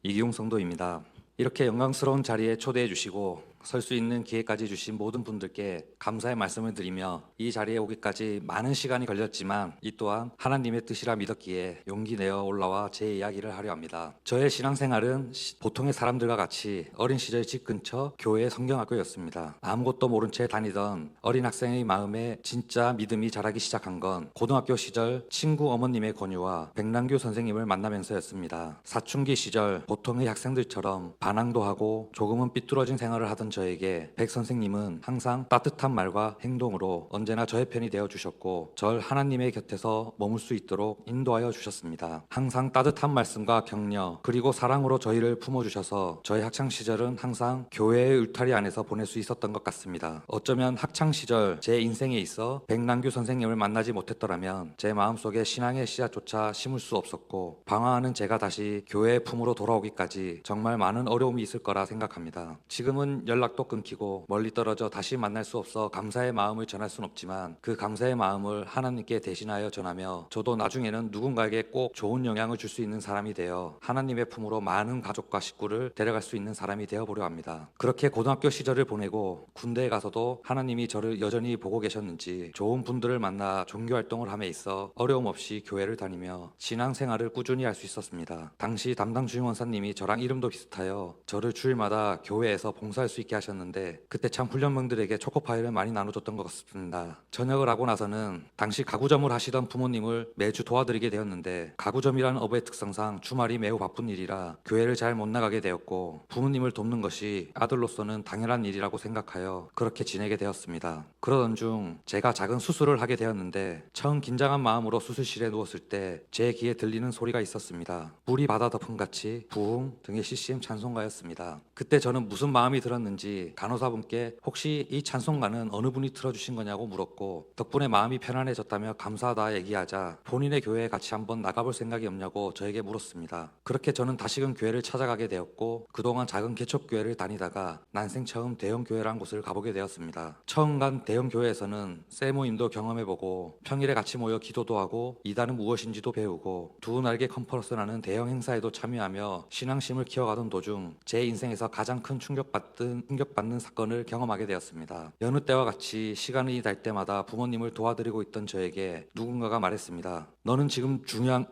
이기용 성도입니다. 이렇게 영광스러운 자리에 초대해 주시고 설 수 있는 기회까지 주신 모든 분들께 감사의 말씀을 드리며, 이 자리에 오기까지 많은 시간이 걸렸지만 이 또한 하나님의 뜻이라 믿었기에 용기 내어 올라와 제 이야기를 하려 합니다. 저의 신앙생활은 보통의 사람들과 같이 어린 시절 집 근처 교회 성경학교였습니다. 아무것도 모른 채 다니던 어린 학생의 마음에 진짜 믿음이 자라기 시작한 건 고등학교 시절 친구 어머님의 권유와 백남규 선생님을 만나면서였습니다. 사춘기 시절 보통의 학생들처럼 반항도 하고 조금은 삐뚤어진 생활을 하던 저에게 백 선생님은 항상 따뜻한 말과 행동으로 언제나 저의 편이 되어 주셨고, 절 하나님의 곁에서 머물 수 있도록 인도하여 주셨습니다. 항상 따뜻한 말씀과 격려 그리고 사랑으로 저희를 품어주셔서 저의 학창시절은 항상 교회의 울타리 안에서 보낼 수 있었던 것 같습니다. 어쩌면 학창시절 제 인생에 있어 백남규 선생님을 만나지 못했더라면 제 마음속에 신앙의 씨앗조차 심을 수 없었고, 방황하는 제가 다시 교회의 품으로 돌아오기까지 정말 많은 어려움이 있을 거라 생각합니다. 지금은 연락도 끊기고 멀리 떨어져 다시 만날 수 없어 감사의 마음을 전할 순 없지만, 그 감사의 마음을 하나님께 대신하여 전하며 저도 나중에는 누군가에게 꼭 좋은 영향을 줄 수 있는 사람이 되어 하나님의 품으로 많은 가족과 식구를 데려갈 수 있는 사람이 되어보려 합니다. 그렇게 고등학교 시절을 보내고 군대에 가서도 하나님이 저를 여전히 보고 계셨는지 좋은 분들을 만나 종교활동을 함에 있어 어려움 없이 교회를 다니며 신앙생활을 꾸준히 할 수 있었습니다. 당시 담당 주임원사님이 저랑 이름도 비슷하여 저를 주일마다 교회에서 봉사할 수 있게 하셨는데, 그때 참 훈련병들에게 초코파이를 많이 나눠줬던 것 같습니다. 전역을 하고 나서는 당시 가구점을 하시던 부모님을 매주 도와드리게 되었는데, 가구점이라는 업의 특성상 주말이 매우 바쁜 일이라 교회를 잘 못 나가게 되었고, 부모님을 돕는 것이 아들로서는 당연한 일이라고 생각하여 그렇게 지내게 되었습니다. 그러던 중 제가 작은 수술을 하게 되었는데, 처음 긴장한 마음으로 수술실에 누웠을 때 제 귀에 들리는 소리가 있었습니다. 물이 바다 덮음같이 부흥 등의 CCM 찬송가였습니다. 그때 저는 무슨 마음이 들었는지 간호사분께 혹시 이 찬송가는 어느 분이 틀어주신 거냐고 물었고, 덕분에 마음이 편안해졌다며 감사하다 얘기하자 본인의 교회에 같이 한번 나가볼 생각이 없냐고 저에게 물었습니다. 그렇게 저는 다시금 교회를 찾아가게 되었고, 그동안 작은 개척교회를 다니다가 난생 처음 대형 교회란 곳을 가보게 되었습니다. 처음 간 대형 교회에서는 세 모임도 경험해보고 평일에 같이 모여 기도도 하고 이단은 무엇인지도 배우고 두 날개 컨퍼런스라는 대형 행사에도 참여하며 신앙심을 키워가던 도중 제 인생에서 가장 큰 충격받는 사건을 경험하게 되었습니다. 여느 때와 같이 시간이 날 때마다 부모님을 도와드리고 있던 저에게 누군가가 말했습니다. 너는 지금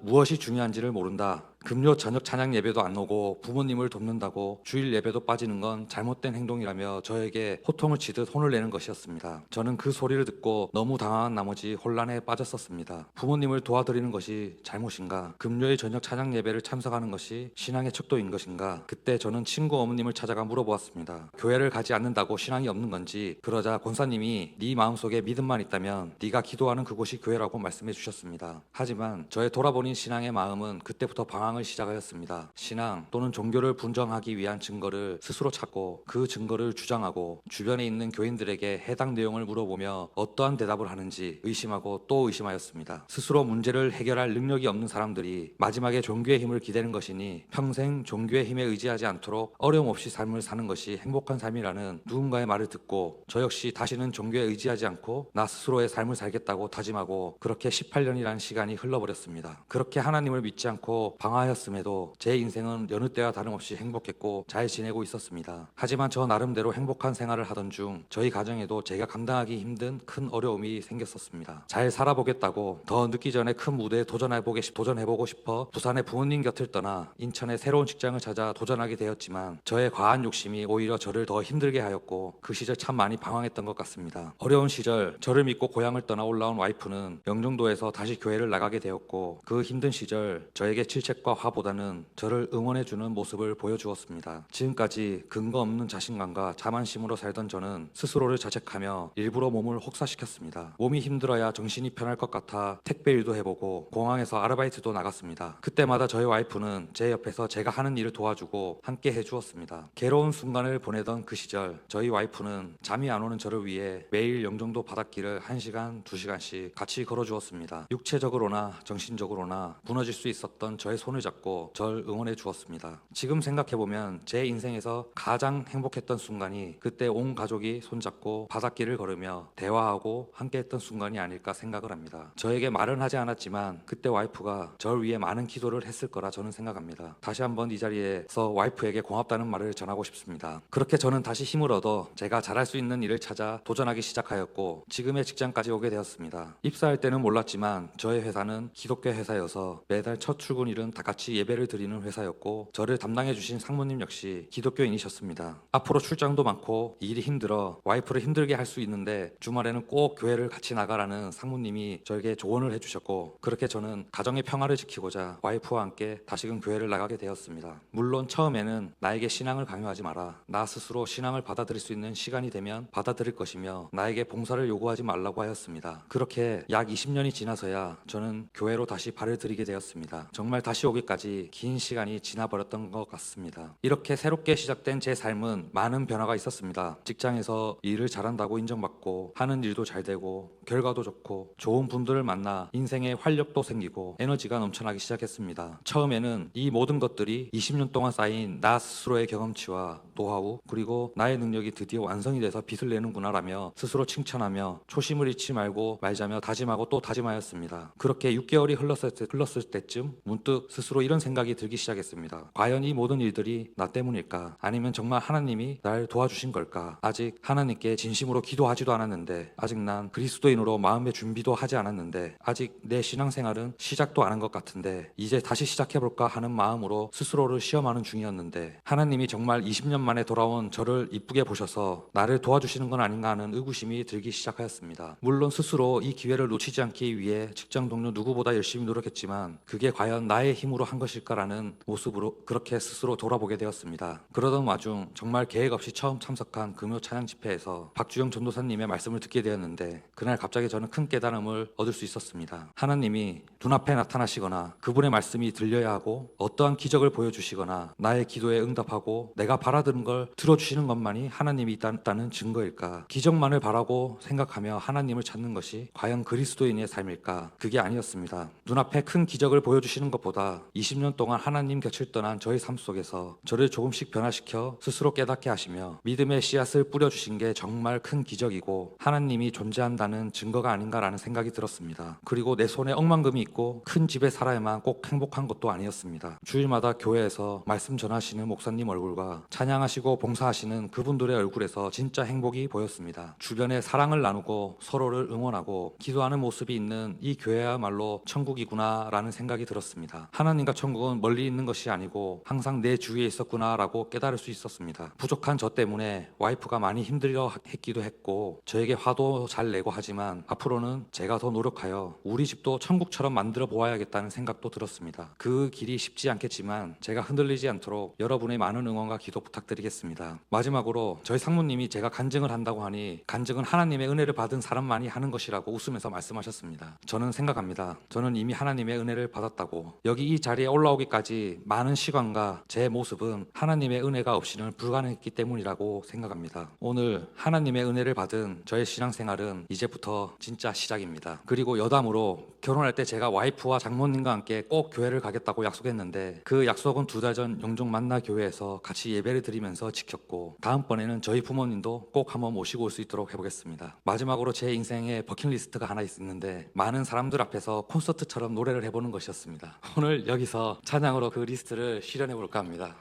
무엇이 중요한지를 모른다. 금요 저녁 찬양 예배도 안 오고 부모님을 돕는다고 주일 예배도 빠지는 건 잘못된 행동이라며 저에게 호통을 치듯 혼을 내는 것이었습니다. 저는 그 소리를 듣고 너무 당황한 나머지 혼란에 빠졌었습니다. 부모님을 도와드리는 것이 잘못인가? 금요일 저녁 찬양 예배를 참석하는 것이 신앙의 척도인 것인가? 그때 저는 친구 어머님을 찾아가 물어보았습니다. 교회를 가지 않는다고 신앙이 없는 건지. 그러자 권사님이 네 마음속에 믿음만 있다면 네가 기도하는 그곳이 교회라고 말씀해 주셨습니다. 하지만 저의 돌아보니 신앙의 마음은 그때부터 방황을 시작하였습니다. 신앙 또는 종교를 분정하기 위한 증거를 스스로 찾고 그 증거를 주장하고 주변에 있는 교인들에게 해당 내용을 물어보며 어떠한 대답을 하는지 의심하고 또 의심하였습니다. 스스로 문제를 해결할 능력이 없는 사람들이 마지막에 종교의 힘을 기대는 것이니 평생 종교의 힘에 의지하지 않도록 어려움 없이 삶을 사는 것이 행복한 삶이라는 누군가의 말을 듣고, 저 역시 다시는 종교에 의지하지 않고 나 스스로의 삶을 살겠다고 다짐하고 그렇게 18년이라는 시간이 흘러버렸습니다. 그렇게 하나님을 믿지 않고 방황하였음에도 제 인생은 여느 때와 다름없이 행복했고 잘 지내고 있었습니다. 하지만 저 나름대로 행복한 생활을 하던 중 저희 가정에도 제가 감당하기 힘든 큰 어려움이 생겼었습니다. 잘 살아보겠다고 더 늦기 전에 큰 무대에 도전해보고 싶어 부산의 부모님 곁을 떠나 인천의 새로운 직장을 찾아 도전하게 되었지만, 저의 과한 욕심이 오히려 저를 더 힘들게 하였고 그 시절 참 많이 방황했던 것 같습니다. 어려운 시절 저를 믿고 고향을 떠나 올라온 와이프는 영종도에서 다시 교회를 나가게 되었고, 그 힘든 시절 저에게 질책과 화보다는 저를 응원해주는 모습을 보여주었습니다. 지금까지 근거 없는 자신감과 자만심으로 살던 저는 스스로를 자책하며 일부러 몸을 혹사시켰습니다. 몸이 힘들어야 정신이 편할 것 같아 택배 일도 해보고 공항에서 아르바이트도 나갔습니다. 그때마다 저희 와이프는 제 옆에서 제가 하는 일을 도와주고 함께 해주었습니다. 괴로운 순간을 보내던 그 시절 저희 와이프는 잠이 안 오는 저를 위해 매일 영종도 바닷길을 1시간, 2시간씩 같이 걸어주었습니다. 육체적으로는 육체적으로나 정신적으로나 무너질 수 있었던 저의 손을 잡고 절 응원해 주었습니다. 지금 생각해보면 제 인생에서 가장 행복했던 순간이 그때 온 가족이 손잡고 바닷길을 걸으며 대화하고 함께했던 순간이 아닐까 생각을 합니다. 저에게 말은 하지 않았지만 그때 와이프가 절 위해 많은 기도를 했을 거라 저는 생각합니다. 다시 한번 이 자리에서 와이프에게 고맙다는 말을 전하고 싶습니다. 그렇게 저는 다시 힘을 얻어 제가 잘할 수 있는 일을 찾아 도전하기 시작하였고 지금의 직장까지 오게 되었습니다. 입사할 때는 몰랐지만 저의 회사는 기독교 회사여서 매달 첫 출근일은 다 같이 예배를 드리는 회사였고 저를 담당해 주신 상무님 역시 기독교인이셨습니다. 앞으로 출장도 많고 일이 힘들어 와이프를 힘들게 할 수 있는데 주말에는 꼭 교회를 같이 나가라는 상무님이 저에게 조언을 해주셨고 그렇게 저는 가정의 평화를 지키고자 와이프와 함께 다시금 교회를 나가게 되었습니다. 물론 처음에는 나에게 신앙을 강요하지 마라, 나 스스로 신앙을 받아들일 수 있는 시간이 되면 받아들일 것이며 나에게 봉사를 요구하지 말라고 하였습니다. 그렇게 약 20년이 지나서야 저는 교회로 다시 발을 들이게 되었습니다. 정말 다시 오기까지 긴 시간이 지나버렸던 것 같습니다. 이렇게 새롭게 시작된 제 삶은 많은 변화가 있었습니다. 직장에서 일을 잘한다고 인정받고 하는 일도 잘 되고 결과도 좋고 좋은 분들을 만나 인생에 활력도 생기고 에너지가 넘쳐나기 시작했습니다. 처음에는 이 모든 것들이 20년 동안 쌓인 나 스스로의 경험치와 노하우 그리고 나의 능력이 드디어 완성이 돼서 빛을 내는구나 라며 스스로 칭찬하며 초심을 잃지 말고 말자며 다짐하고 또 다짐하였습니다. 그렇게 6개월이 흘렀을 때쯤 문득 스스로 이런 생각이 들기 시작했습니다. 과연 이 모든 일들이 나 때문일까? 아니면 정말 하나님이 날 도와주신 걸까? 아직 하나님께 진심으로 기도하지도 않았는데 아직 난 그리스도인으로 마음의 준비도 하지 않았는데 아직 내 신앙생활은 시작도 안 한 것 같은데 이제 다시 시작해볼까 하는 마음으로 스스로를 시험하는 중이었는데 하나님이 정말 20년 만에 돌아온 저를 이쁘게 보셔서 나를 도와주시는 건 아닌가 하는 의구심이 들기 시작하였습니다. 물론 스스로 이 기회를 놓치지 않기 위해 직장 동료 누구보다 열심히 노력했지만 그게 과연 나의 힘으로 한 것일까라는 모습으로 그렇게 스스로 돌아보게 되었습니다. 그러던 와중 정말 계획 없이 처음 참석한 금요 찬양 집회에서 박주영 전도사님의 말씀을 듣게 되었는데 그날 갑자기 저는 큰 깨달음을 얻을 수 있었습니다. 하나님이 눈앞에 나타나시거나 그분의 말씀이 들려야 하고 어떠한 기적을 보여주시거나 나의 기도에 응답하고 내가 바라는 걸 들어주시는 것만이 하나님이 있다는 증거일까? 기적만을 바라고 생각하며 하나님을 찾는 것이 과연 그리스도인의 삶일까? 그게 아니었습니다. 눈앞에 큰 기적을 보여주시는 것보다 20년 동안 하나님 곁을 떠난 저의 삶 속에서 저를 조금씩 변화시켜 스스로 깨닫게 하시며 믿음의 씨앗을 뿌려주신 게 정말 큰 기적이고 하나님이 존재한다는 증거가 아닌가라는 생각이 들었습니다. 그리고 내 손에 억만금이 있고 큰 집에 살아야만 꼭 행복한 것도 아니었습니다. 주일마다 교회에서 말씀 전하시는 목사님 얼굴과 찬양하시고 봉사하시는 그분들의 얼굴에서 진짜 행복이 보였습니다. 주변에 사랑을 나누고 서로를 응원하고 기도하는 모습이 있는 이 교회야말로 천국이구나 라는 생각이 들었습니다. 하나님과 천국은 멀리 있는 것이 아니고 항상 내 주위에 있었구나 라고 깨달을 수 있었습니다. 부족한 저 때문에 와이프가 많이 힘들어 했기도 했고 저에게 화도 잘 내고 하지만 앞으로는 제가 더 노력하여 우리 집도 천국처럼 만들어 보아야겠다는 생각도 들었습니다. 그 길이 쉽지 않겠지만 제가 흔들리지 않도록 여러분의 많은 응원과 기도 부탁드리겠습니다. 마지막으로 저희 상무님이 제가 간증을 한다고 하니 간증은 하나님의 은혜를 받은 사람만이 하는 것이라고 웃으면서 말씀하셨습니다. 저는 생각합니다. 저는 이미 하나님의 은혜를 받았다고 여기 이 자리에 올라오기까지 많은 시간과 제 모습은 하나님의 은혜가 없이는 불가능했기 때문이라고 생각합니다. 오늘 하나님의 은혜를 받은 저의 신앙생활은 이제부터 진짜 시작입니다. 그리고 여담으로 결혼할 때 제가 와이프와 장모님과 함께 꼭 교회를 가겠다고 약속했는데 그 약속은 2달 전 영종 만나 교회에서 같이 예배를 드리면서 지켰고 다음번에는 저희 부모님도 꼭 한번 모시고 올 수 있도록 해보겠습니다. 마지막으로 제 인생에 버킷리스트가 하나 있는데 많은 사람들 앞에서 콘서트처럼 노래를 해보는 것이었습니다. 오늘 여기서 찬양으로 그 리스트를 실현해볼까 합니다.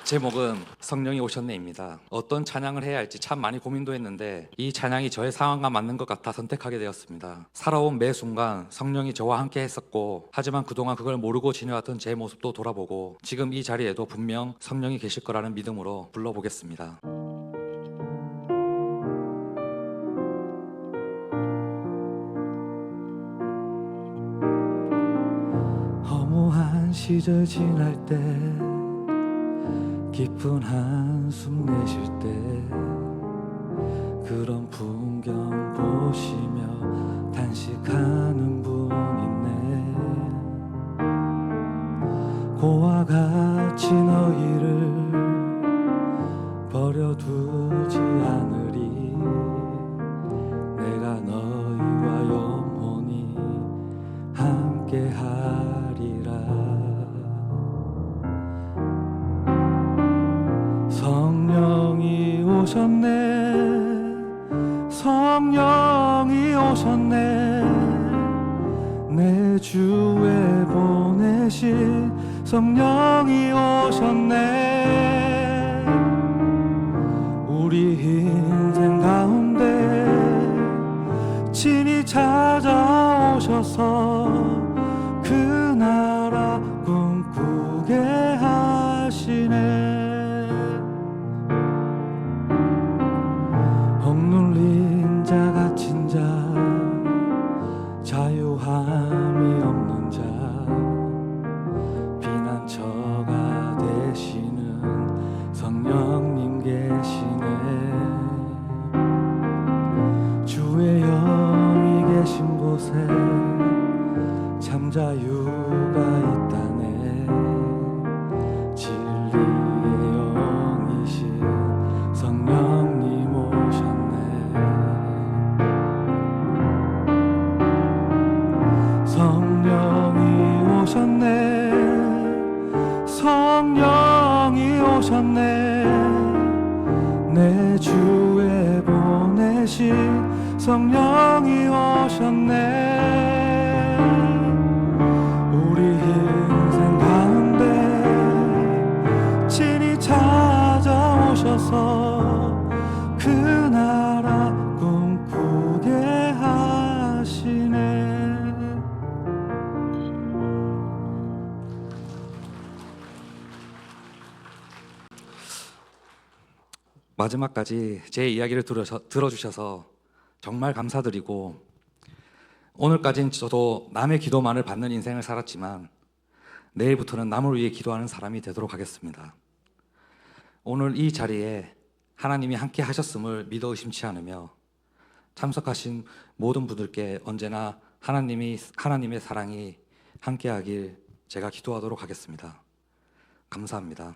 제목은 성령이 오셨네입니다. 어떤 찬양을 해야 할지 참 많이 고민도 했는데 이 찬양이 저의 상황과 맞는 것 같아 선택하게 되었습니다. 살아온 매 순간 성령이 저와 함께 했었고 하지만 그동안 그걸 모르고 지내왔던 제 모습도 돌아보고 지금 이 자리에도 분명 성령이 계실 거라는 믿음으로 불러보겠습니다. 허무한 시절 지날 때 깊은 한숨 내쉴 때 그런 풍경 보시며 단식하는 분 있네. 고와 같이 너희를 버려두지 않으리. 내가 너희와 성령이 오셨네, 성령이 오셨네, 내 주에 보내신 성령이 오셨네. 우리 인생 가운데 친히 찾아오셔서 그 나라 꿈꾸게 하시네. 억눌린 자 갇힌 자 자유함이 없는 자 피난처가 되시는 성령님 계시네. 주의 영이 계신 곳에 참 자유가 있다네. 진리의 영이신 성령님 오셨네. 성령이 오셨네, 성령이 오셨네, 내 주에 보내신 성령이 오셨네. 우리 인생 가운데 친히 찾아오셔서 그 나라 꿈꾸게 하시네. 마지막까지 제 이야기를 들어주셔서 정말 감사드리고, 오늘까지는 저도 남의 기도만을 받는 인생을 살았지만 내일부터는 남을 위해 기도하는 사람이 되도록 하겠습니다. 오늘 이 자리에 하나님이 함께 하셨음을 믿어 의심치 않으며 참석하신 모든 분들께 언제나 하나님의 사랑이 함께하길 제가 기도하도록 하겠습니다. 감사합니다.